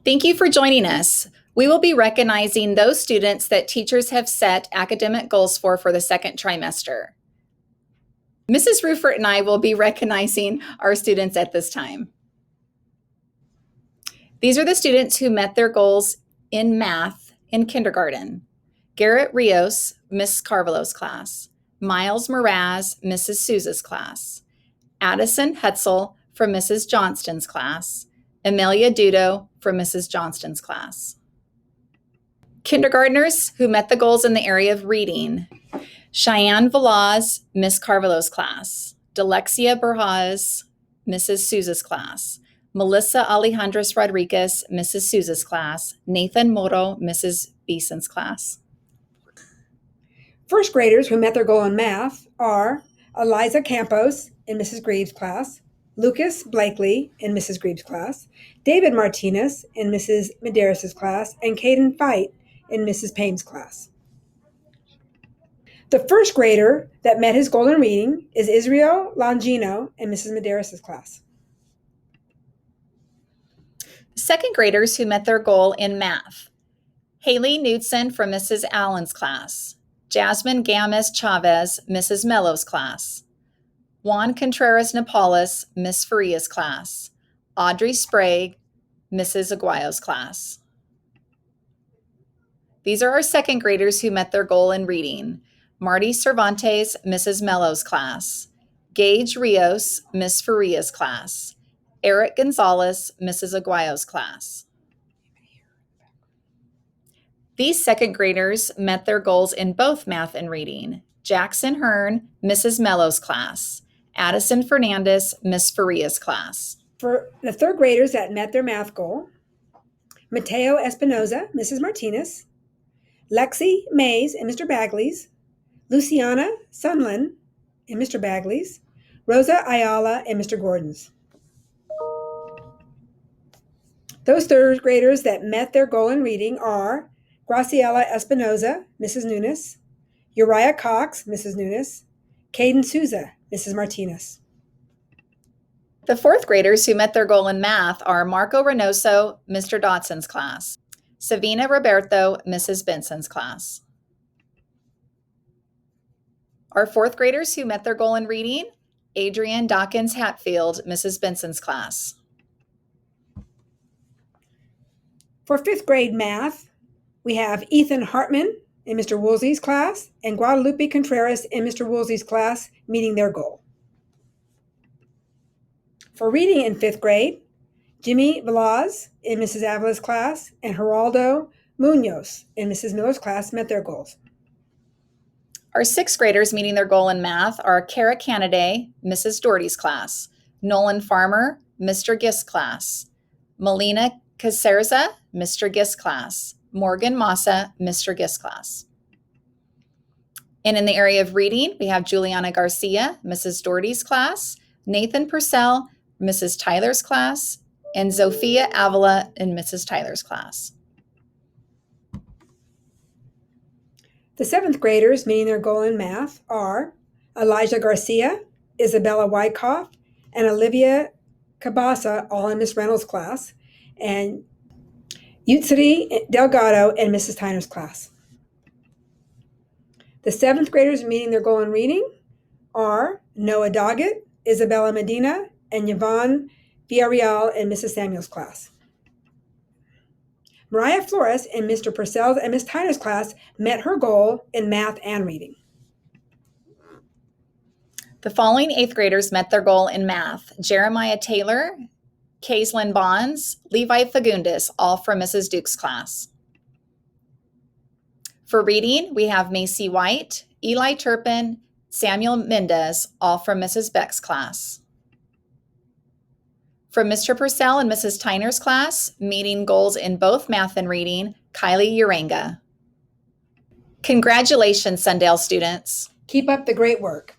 Thank you for joining us. We will be recognizing those students that teachers have set academic goals for the second trimester. Mrs. Ruffert and I will be recognizing our students at this time. These are the students who met their goals in math in kindergarten. Garrett Rios, Miss Carvalho's class. Miles Mraz, Mrs. Souza's class. Addison Hetzel from Mrs. Johnston's class. Amelia Dudo from Mrs. Johnston's class. Kindergartners who met the goals in the area of reading. Cheyenne Velaz, Miss Carvalho's class. Delexia Burhaz, Mrs. Souza's class. Melissa Alejandras Rodriguez, Mrs. Souza's class. Nathan Moro, Mrs. Beeson's class. First graders who met their goal in math are Eliza Campos in Mrs. Greaves' class, Lucas Blakely in Mrs. Greaves' class, David Martinez in Mrs. Medeiros' class, and Caden Fight in Mrs. Payne's class. The first grader that met his goal in reading is Israel Longino in Mrs. Medeiros' class. Second graders who met their goal in math. Haley Knudsen from Mrs. Allen's class. Jasmine Gamis Chavez, Mrs. Mello's class. Juan Contreras Napolis, Miss Faria's class. Audrey Sprague, Mrs. Aguayo's class. These are our second graders who met their goal in reading. Marty Cervantes, Mrs. Mello's class. Gage Rios, Miss Faria's class. Eric Gonzalez, Mrs. Aguayo's class. These second graders met their goals in both math and reading. Jackson Hearn, Mrs. Mello's class. Addison Fernandez, Miss Faria's class. For the third graders that met their math goal, Mateo Espinoza, Mrs. Martinez. Lexi Mays and Mr. Bagley's. Luciana Sunland and Mr. Bagley's. Rosa Ayala and Mr. Gordon's. Those third graders that met their goal in reading are Graciela Espinoza, Mrs. Nunes, Uriah Cox, Mrs. Nunes, Caden Souza, Mrs. Martinez. The fourth graders who met their goal in math are Marco Reynoso, Mr. Dotson's class, Savina Roberto, Mrs. Benson's class. Our fourth graders who met their goal in reading, Adrian Dawkins Hatfield, Mrs. Benson's class. For fifth grade math, we have Ethan Hartman in Mr. Woolsey's class and Guadalupe Contreras in Mr. Woolsey's class meeting their goal. For reading in fifth grade, Jimmy Velaz in Mrs. Avala's class and Geraldo Munoz in Mrs. Miller's class met their goals. Our sixth graders meeting their goal in math are Kara Canaday, Mrs. Doherty's class, Nolan Farmer, Mr. Gist's class, Melina Caserza, Mr. Gist's class, Morgan Massa, Mr. Gist's class. And in the area of reading, we have Juliana Garcia, Mrs. Doherty's class, Nathan Purcell, Mrs. Tyler's class, and Zofia Avila in Mrs. Tyler's class. The seventh graders meeting their goal in math are Elijah Garcia, Isabella Wyckoff, and Olivia Cabasa, all in Miss Reynolds' class, and Yutsiri Delgado in Mrs. Tyner's class. The seventh graders meeting their goal in reading are Noah Doggett, Isabella Medina, and Yvonne Villarreal in Mrs. Samuel's class. Mariah Flores in Mr. Purcell's and Miss Tyner's class met her goal in math and reading. The following eighth graders met their goal in math. Jeremiah Taylor, Kaislyn Bonds, Levi Fagundes, all from Mrs. Duke's class. For reading, we have Macy White, Eli Turpin, Samuel Mendez, all from Mrs. Beck's class. From Mr. Purcell and Mrs. Tyner's class, meeting goals in both math and reading, Kylie Uranga. Congratulations, Sundale students. Keep up the great work.